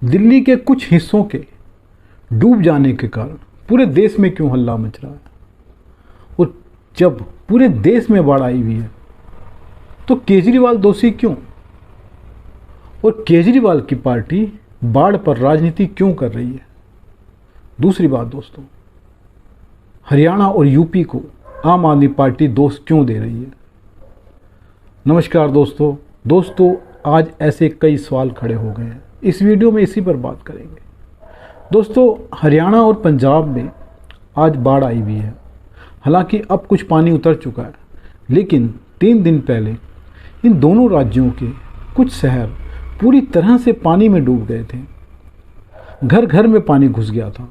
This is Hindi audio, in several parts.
दिल्ली के कुछ हिस्सों के डूब जाने के कारण पूरे देश में क्यों हल्ला मच रहा है? और जब पूरे देश में बाढ़ आई हुई है तो केजरीवाल दोषी क्यों? और केजरीवाल की पार्टी बाढ़ पर राजनीति क्यों कर रही है? दूसरी बात दोस्तों, हरियाणा और यूपी को आम आदमी पार्टी दोष क्यों दे रही है? नमस्कार दोस्तों, आज ऐसे कई सवाल खड़े हो गए हैं। इस वीडियो में इसी पर बात करेंगे। दोस्तों, हरियाणा और पंजाब में आज बाढ़ आई हुई है। हालांकि अब कुछ पानी उतर चुका है, लेकिन 3 दिन पहले इन दोनों राज्यों के कुछ शहर पूरी तरह से पानी में डूब गए थे। घर घर में पानी घुस गया था।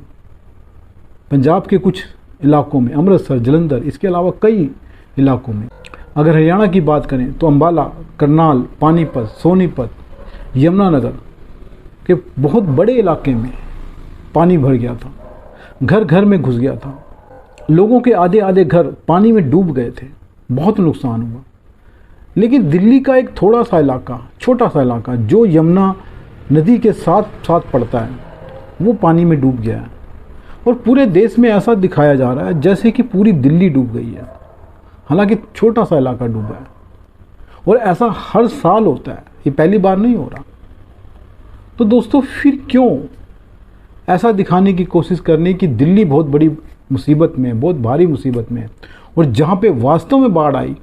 पंजाब के कुछ इलाकों में, अमृतसर, जलंधर, इसके अलावा कई इलाकों में। अगर हरियाणा की बात करें तो अंबाला, करनाल, पानीपत, सोनीपत, यमुनानगर के बहुत बड़े इलाके में पानी भर गया था। घर घर में घुस गया था। लोगों के आधे आधे घर पानी में डूब गए थे। बहुत नुकसान हुआ। लेकिन दिल्ली का एक थोड़ा सा इलाका, छोटा सा इलाका जो यमुना नदी के साथ साथ पड़ता है, वो पानी में डूब गया है। और पूरे देश में ऐसा दिखाया जा रहा है जैसे कि पूरी दिल्ली डूब गई है। हालांकि छोटा सा इलाका डूबा है और ऐसा हर साल होता है, ये पहली बार नहीं हो रहा। तो दोस्तों, फिर क्यों ऐसा दिखाने की कोशिश करनी कि दिल्ली बहुत बड़ी मुसीबत में, बहुत भारी मुसीबत में है, और जहाँ पे वास्तव में बाढ़ आई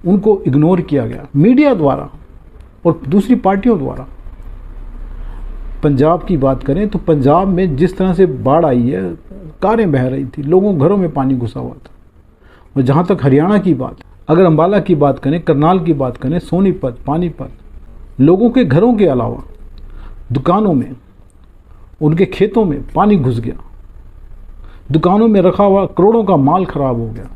उनको इग्नोर किया गया मीडिया द्वारा और दूसरी पार्टियों द्वारा। पंजाब की बात करें तो पंजाब में जिस तरह से बाढ़ आई है, कारें बह रही थी, लोगों घरों में पानी घुसा हुआ था। और जहाँ तक हरियाणा की बात, अगर अंबाला की बात करें, करनाल की बात करें, सोनीपत, पानीपत, लोगों के घरों के अलावा दुकानों में, उनके खेतों में पानी घुस गया। दुकानों में रखा हुआ करोड़ों का माल खराब हो गया।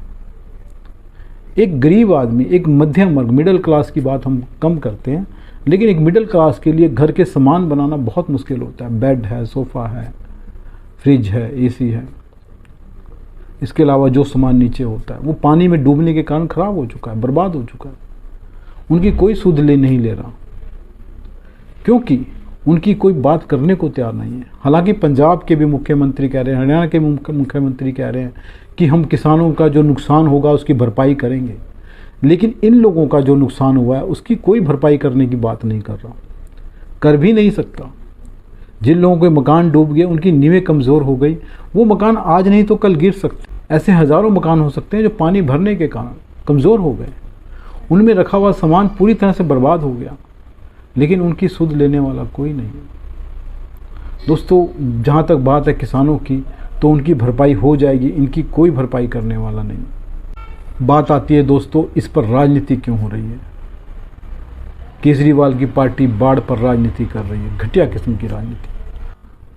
एक गरीब आदमी, एक मध्यम वर्ग, मिडिल क्लास की बात हम कम करते हैं, लेकिन एक मिडिल क्लास के लिए घर के सामान बनाना बहुत मुश्किल होता है। बेड है, सोफ़ा है, फ्रिज है, एसी है, इसके अलावा जो सामान नीचे होता है वो पानी में डूबने के कारण ख़राब हो चुका है, बर्बाद हो चुका है। उनकी कोई सुध नहीं ले रहा, क्योंकि उनकी कोई बात करने को तैयार नहीं है। हालांकि पंजाब के भी मुख्यमंत्री कह रहे हैं, हरियाणा के मुख्यमंत्री कह रहे हैं कि हम किसानों का जो नुकसान होगा उसकी भरपाई करेंगे, लेकिन इन लोगों का जो नुकसान हुआ है उसकी कोई भरपाई करने की बात नहीं कर रहा, कर भी नहीं सकता। जिन लोगों के मकान डूब गए, उनकी नींवें कमज़ोर हो गई, वो मकान आज नहीं तो कल गिर सकते। ऐसे हज़ारों मकान हो सकते हैं जो पानी भरने के कारण कमज़ोर हो गए, उनमें रखा हुआ सामान पूरी तरह से बर्बाद हो गया, लेकिन उनकी सुध लेने वाला कोई नहीं है। दोस्तों, जहाँ तक बात है किसानों की, तो उनकी भरपाई हो जाएगी, इनकी कोई भरपाई करने वाला नहीं। बात आती है दोस्तों, इस पर राजनीति क्यों हो रही है? केजरीवाल की पार्टी बाढ़ पर राजनीति कर रही है, घटिया किस्म की राजनीति।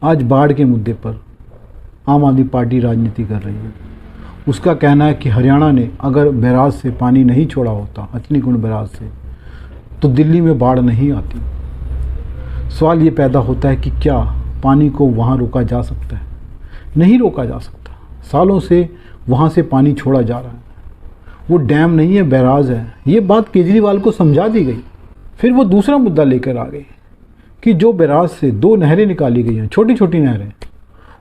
आज बाढ़ के मुद्दे पर आम आदमी पार्टी राजनीति कर रही है। उसका कहना है कि हरियाणा ने अगर बैराज से पानी नहीं छोड़ा होता, हथनीकुंड बैराज से, तो दिल्ली में बाढ़ नहीं आती। सवाल ये पैदा होता है कि क्या पानी को वहाँ रोका जा सकता है? नहीं रोका जा सकता। सालों से वहाँ से पानी छोड़ा जा रहा है। वो डैम नहीं है, बैराज है। ये बात केजरीवाल को समझा दी गई। फिर वो दूसरा मुद्दा लेकर आ गए कि जो बैराज से 2 नहरें निकाली गई हैं, छोटी छोटी नहरें,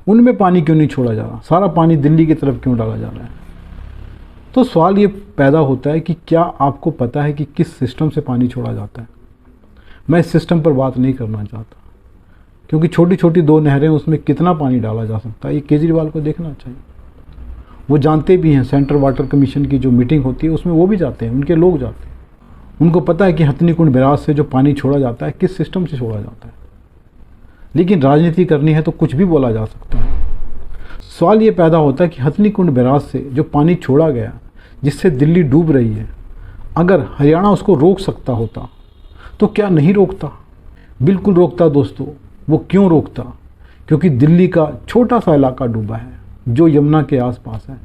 उनमें पानी क्यों नहीं छोड़ा जा रहा? सारा पानी दिल्ली की तरफ क्यों डाला जा रहा है? तो सवाल ये पैदा होता है कि क्या आपको पता है कि किस सिस्टम से पानी छोड़ा जाता है? मैं इस सिस्टम पर बात नहीं करना चाहता, क्योंकि छोटी छोटी 2 नहरें, उसमें कितना पानी डाला जा सकता है ये केजरीवाल को देखना चाहिए। वो जानते भी हैं, सेंट्रल वाटर कमीशन की जो मीटिंग होती है उसमें वो भी जाते हैं, उनके लोग जाते हैं। उनको पता है कि हथनीकुंड बैराज से जो पानी छोड़ा जाता है किस सिस्टम से छोड़ा जाता है। लेकिन राजनीति करनी है तो कुछ भी बोला जा सकता है। सवाल ये पैदा होता है कि हथनीकुंड बैराज से जो पानी छोड़ा गया, जिससे दिल्ली डूब रही है, अगर हरियाणा उसको रोक सकता होता तो क्या नहीं रोकता? बिल्कुल रोकता दोस्तों। वो क्यों रोकता? क्योंकि दिल्ली का छोटा सा इलाका डूबा है जो यमुना के आसपास है,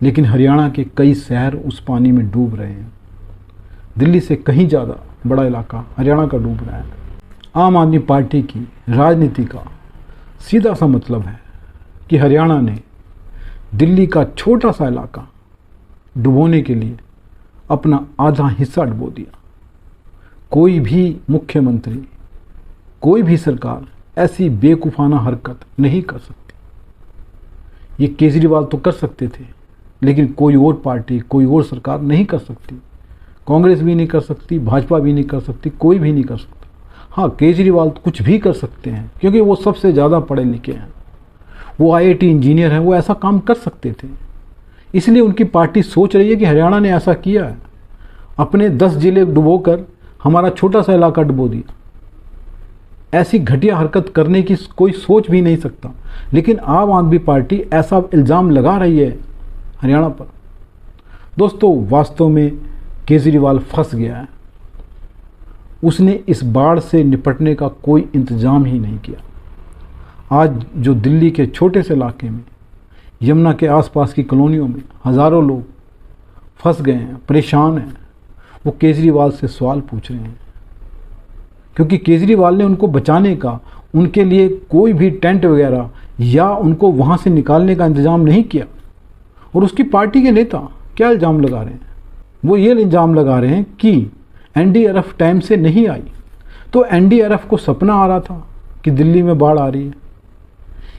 लेकिन हरियाणा के कई शहर उस पानी में डूब रहे हैं। दिल्ली से कहीं ज़्यादा बड़ा इलाका हरियाणा का डूब रहा है। आम आदमी पार्टी की राजनीति का सीधा सा मतलब है कि हरियाणा ने दिल्ली का छोटा सा इलाका डुबोने के लिए अपना आधा हिस्सा डुबो दिया। कोई भी मुख्यमंत्री, कोई भी सरकार ऐसी बेवकूफ़ाना हरकत नहीं कर सकती। ये केजरीवाल तो कर सकते थे, लेकिन कोई और पार्टी, कोई और सरकार नहीं कर सकती। कांग्रेस भी नहीं कर सकती, भाजपा भी नहीं कर सकती, कोई भी नहीं कर सकता। हाँ, केजरीवाल तो कुछ भी कर सकते हैं, क्योंकि वो सबसे ज़्यादा पढ़े लिखे हैं, वो आईआईटी इंजीनियर हैं, वो ऐसा काम कर सकते थे। इसलिए उनकी पार्टी सोच रही है कि हरियाणा ने ऐसा किया है, अपने 10 जिले डुबोकर हमारा छोटा सा इलाका डुबो दिया। ऐसी घटिया हरकत करने की कोई सोच भी नहीं सकता, लेकिन आम आदमी पार्टी ऐसा इल्ज़ाम लगा रही है हरियाणा पर। दोस्तों, वास्तव में केजरीवाल फंस गया है। उसने इस बाढ़ से निपटने का कोई इंतजाम ही नहीं किया। आज जो दिल्ली के छोटे से इलाके में, यमुना के आसपास की कॉलोनियों में हज़ारों लोग फंस गए हैं, परेशान हैं, वो केजरीवाल से सवाल पूछ रहे हैं, क्योंकि केजरीवाल ने उनको बचाने का, उनके लिए कोई भी टेंट वगैरह या उनको वहाँ से निकालने का इंतज़ाम नहीं किया। और उसकी पार्टी के नेता क्या इल्ज़ाम लगा रहे हैं? वो ये इल्ज़ाम लगा रहे हैं कि एनडीआरएफ टाइम से नहीं आई। तो एनडीआरएफ को सपना आ रहा था कि दिल्ली में बाढ़ आ रही है।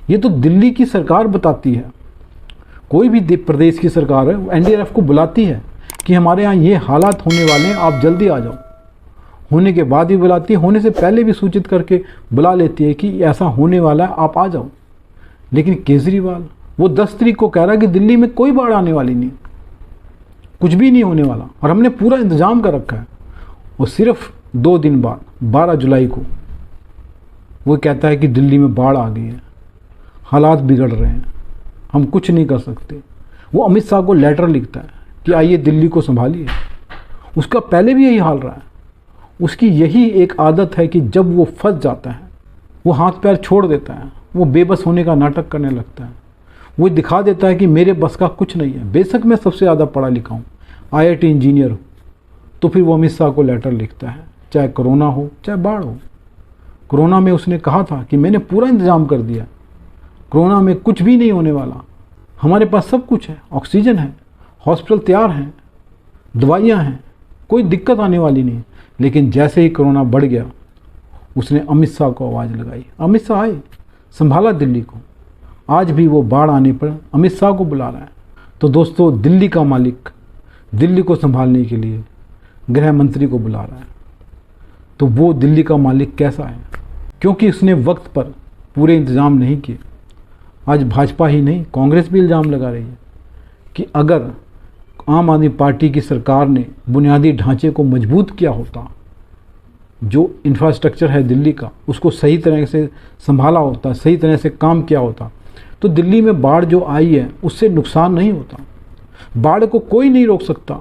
ये तो दिल्ली की सरकार बताती है, कोई भी प्रदेश की सरकार है वो एनडीआरएफ को बुलाती है कि हमारे यहाँ ये हालात होने वाले हैं, आप जल्दी आ जाओ। होने के बाद ही बुलाती है, होने से पहले भी सूचित करके बुला लेती है कि ऐसा होने वाला है, आप आ जाओ। लेकिन केजरीवाल वो 10 तारीख को कह रहा है कि दिल्ली में कोई बाढ़ आने वाली नहीं, कुछ भी नहीं होने वाला, और हमने पूरा इंतजाम कर रखा है। और सिर्फ 2 दिन बाद 12 जुलाई को वो कहता है कि दिल्ली में बाढ़ आ गई है, हालात बिगड़ रहे हैं, हम कुछ नहीं कर सकते। वो अमित शाह को लेटर लिखता है कि आइए दिल्ली को संभालिए। उसका पहले भी यही हाल रहा है। उसकी यही एक आदत है कि जब वो फंस जाता है, वो हाथ पैर छोड़ देता है, वो बेबस होने का नाटक करने लगता है। वो दिखा देता है कि मेरे बस का कुछ नहीं है। बेशक मैं सबसे ज़्यादा पढ़ा लिखा हूँ, आईआईटी इंजीनियर हूँ, तो फिर वो अमित शाह को लेटर लिखता है, चाहे कोरोना हो चाहे बाढ़ हो। कोरोना में उसने कहा था कि मैंने पूरा इंतज़ाम कर दिया, कोरोना में कुछ भी नहीं होने वाला, हमारे पास सब कुछ है, ऑक्सीजन है, हॉस्पिटल तैयार हैं, दवाइयाँ हैं, कोई दिक्कत आने वाली नहीं। लेकिन जैसे ही कोरोना बढ़ गया, उसने अमित शाह को आवाज़ लगाई, अमित शाह आए, संभाला दिल्ली को। आज भी वो बाढ़ आने पर अमित शाह को बुला रहा है। तो दोस्तों, दिल्ली का मालिक दिल्ली को संभालने के लिए गृह मंत्री को बुला रहा है, तो वो दिल्ली का मालिक कैसा है? क्योंकि उसने वक्त पर पूरे इंतज़ाम नहीं किए। आज भाजपा ही नहीं, कांग्रेस भी इल्ज़ाम लगा रही है कि अगर आम आदमी पार्टी की सरकार ने बुनियादी ढांचे को मजबूत किया होता, जो इंफ्रास्ट्रक्चर है दिल्ली का, उसको सही तरह से संभाला होता, सही तरह से काम किया होता, तो दिल्ली में बाढ़ जो आई है उससे नुकसान नहीं होता। बाढ़ को कोई नहीं रोक सकता,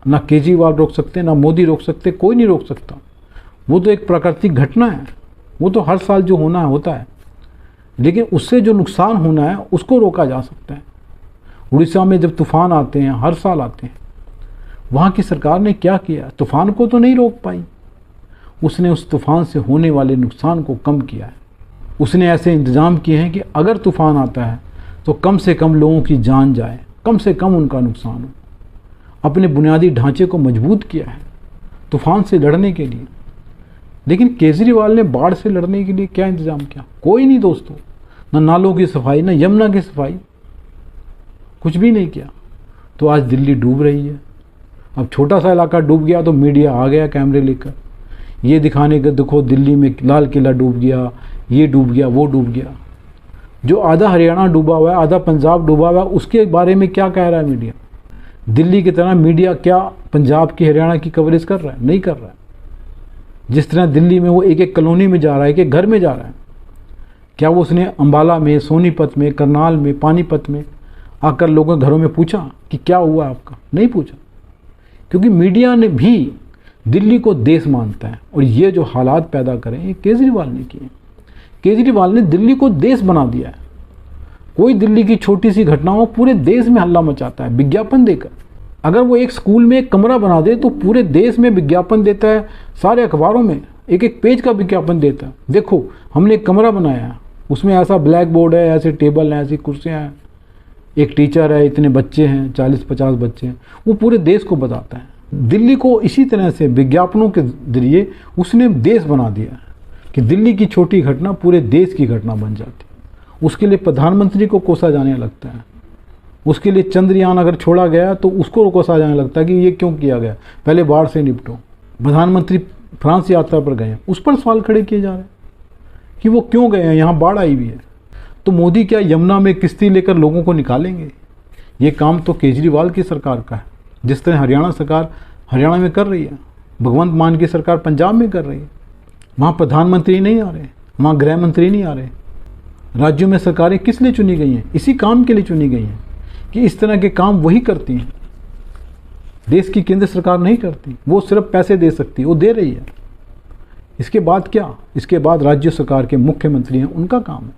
ना केजरीवाल रोक सकते, ना मोदी रोक सकते, कोई नहीं रोक सकता। वो तो एक प्राकृतिक घटना है, वो तो हर साल जो होना है होता है, लेकिन उससे जो नुकसान होना है उसको रोका जा सकता है। उड़ीसा में जब तूफ़ान आते हैं, हर साल आते हैं, वहाँ की सरकार ने क्या किया? तूफ़ान को तो नहीं रोक पाई, उसने उस तूफ़ान से होने वाले नुकसान को कम किया है। उसने ऐसे इंतज़ाम किए हैं कि अगर तूफ़ान आता है तो कम से कम लोगों की जान जाए, कम से कम उनका नुकसान हो। अपने बुनियादी ढांचे को मजबूत किया है तूफ़ान से लड़ने के लिए। लेकिन केजरीवाल ने बाढ़ से लड़ने के लिए क्या इंतज़ाम किया? कोई नहीं दोस्तों, ना नालों की सफाई, ना यमुना की सफाई, कुछ भी नहीं किया। तो आज दिल्ली डूब रही है। अब छोटा सा इलाका डूब गया तो मीडिया आ गया कैमरे लेकर, ये दिखाने के देखो दिल्ली में लाल किला डूब गया, ये डूब गया, वो डूब गया। जो आधा हरियाणा डूबा हुआ है, आधा पंजाब डूबा हुआ है, उसके बारे में क्या कह रहा है मीडिया? दिल्ली की तरह मीडिया क्या पंजाब की, हरियाणा की कवरेज कर रहा है? नहीं कर रहा है। जिस तरह दिल्ली में वो एक एक कॉलोनी में जा रहा है, एक एक घर में जा रहा है, क्या वो उसने अंबाला में, सोनीपत में, करनाल में, पानीपत में आकर लोगों के घरों में पूछा कि क्या हुआ आपका? नहीं पूछा, क्योंकि मीडिया ने भी दिल्ली को देश मानता है। और ये जो हालात पैदा करें ये केजरीवाल ने किए। केजरीवाल ने दिल्ली को देश बना दिया है। कोई दिल्ली की छोटी सी घटना हो पूरे देश में हल्ला मचाता है विज्ञापन देकर। अगर वो एक स्कूल में एक कमरा बना दे तो पूरे देश में विज्ञापन देता है, सारे अखबारों में एक एक पेज का विज्ञापन देता है। देखो हमने एक कमरा बनाया है, उसमें ऐसा ब्लैक बोर्ड है, ऐसे टेबल हैं, ऐसी कुर्सियाँ हैं, एक टीचर है, इतने बच्चे हैं, 40-50 बच्चे हैं। वो पूरे देश को बताता है। दिल्ली को इसी तरह से विज्ञापनों के जरिए उसने देश बना दिया। कि दिल्ली की छोटी घटना पूरे देश की घटना बन जाती। उसके लिए प्रधानमंत्री को कोसा जाने लगता है, उसके लिए चंद्रयान अगर छोड़ा गया तो उसको कोसा जाने लगता है कि ये क्यों किया गया, पहले बाढ़ से निपटो। प्रधानमंत्री फ्रांस यात्रा पर गए, उस पर सवाल खड़े किए जा रहे हैं कि वो क्यों गए हैं, यहाँ बाढ़ आई हुई है। तो मोदी क्या यमुना में किश्ती लेकर लोगों को निकालेंगे? ये काम तो केजरीवाल की सरकार का है। जिस तरह हरियाणा सरकार हरियाणा में कर रही है, भगवंत मान की सरकार पंजाब में कर रही है। वहाँ प्रधानमंत्री नहीं आ रहे, वहाँ गृह मंत्री नहीं आ रहे। राज्यों में सरकारें किस लिए चुनी गई हैं? इसी काम के लिए चुनी गई हैं कि इस तरह के काम वही करती हैं। देश की केंद्र सरकार नहीं करती, वो सिर्फ पैसे दे सकती है, वो दे रही है। इसके बाद क्या? इसके बाद राज्य सरकार के मुख्यमंत्री हैं, उनका काम है,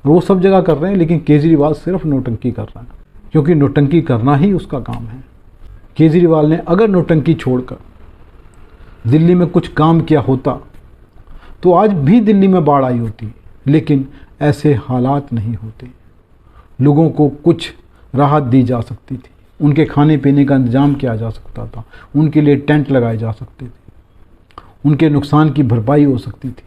और वो सब जगह कर रहे हैं। लेकिन केजरीवाल सिर्फ नौटंकी कर रहा है, क्योंकि नौटंकी करना ही उसका काम है। केजरीवाल ने अगर नौटंकी छोड़कर दिल्ली में कुछ काम किया होता तो आज भी दिल्ली में बाढ़ आई होती, लेकिन ऐसे हालात नहीं होते। लोगों को कुछ राहत दी जा सकती थी, उनके खाने पीने का इंतजाम किया जा सकता था, उनके लिए टेंट लगाए जा सकते थे, उनके नुकसान की भरपाई हो सकती थी।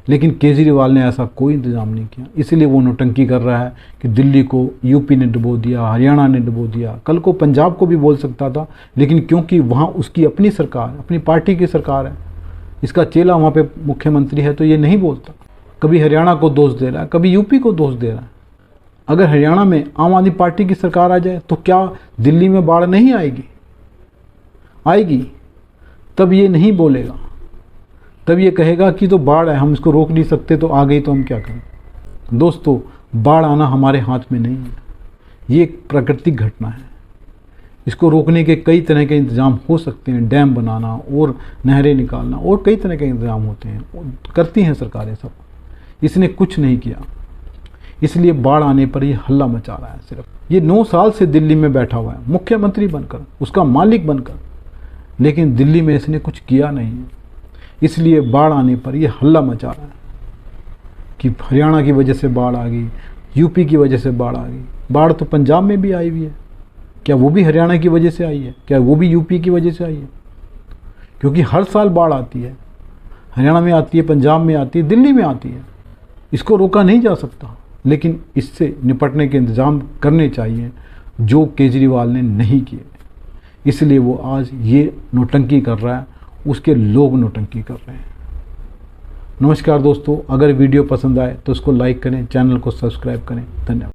लेकिन केजरीवाल ने ऐसा कोई इंतजाम नहीं किया। इसलिए वो नौटंकी कर रहा है कि दिल्ली को यूपी ने डुबो दिया, हरियाणा ने डुबो दिया, कल को पंजाब को भी बोल सकता था। लेकिन क्योंकि वहाँ उसकी अपनी सरकार, अपनी पार्टी की सरकार है, इसका चेला वहाँ पे मुख्यमंत्री है, तो ये नहीं बोलता। कभी हरियाणा को दोष दे रहा है, कभी यूपी को दोष दे रहा है। अगर हरियाणा में आम आदमी पार्टी की सरकार आ जाए तो क्या दिल्ली में बाढ़ नहीं आएगी? आएगी। तब ये नहीं बोलेगा, तब ये कहेगा कि तो बाढ़ है, हम इसको रोक नहीं सकते, तो आ गई तो हम क्या करें। दोस्तों, बाढ़ आना हमारे हाथ में नहीं है, ये एक प्राकृतिक घटना है। इसको रोकने के कई तरह के इंतजाम हो सकते हैं, डैम बनाना और नहरें निकालना और कई तरह के इंतजाम होते हैं, करती हैं सरकारें सब। इसने कुछ नहीं किया, इसलिए बाढ़ आने पर ये हल्ला मचा रहा है। सिर्फ ये 9 साल से दिल्ली में बैठा हुआ है, मुख्यमंत्री बनकर, उसका मालिक बनकर, लेकिन दिल्ली में इसने कुछ किया नहीं है। इसलिए बाढ़ आने पर ये हल्ला मचा रहा है कि हरियाणा की वजह से बाढ़ आ गई, यूपी की वजह से बाढ़ आ गई। बाढ़ तो पंजाब में भी आई हुई है, क्या वो भी हरियाणा की वजह से आई है? क्या वो भी यूपी की वजह से आई है? क्योंकि हर साल बाढ़ आती है, हरियाणा में आती है, पंजाब में आती है, दिल्ली में आती है। इसको रोका नहीं जा सकता, लेकिन इससे निपटने के इंतजाम करने चाहिए, जो केजरीवाल ने नहीं किए। इसलिए वो आज ये नौटंकी कर रहा है, उसके लोग नौटंकी कर रहे हैं। नमस्कार दोस्तों, अगर वीडियो पसंद आए तो इसको लाइक करें, चैनल को सब्सक्राइब करें। धन्यवाद।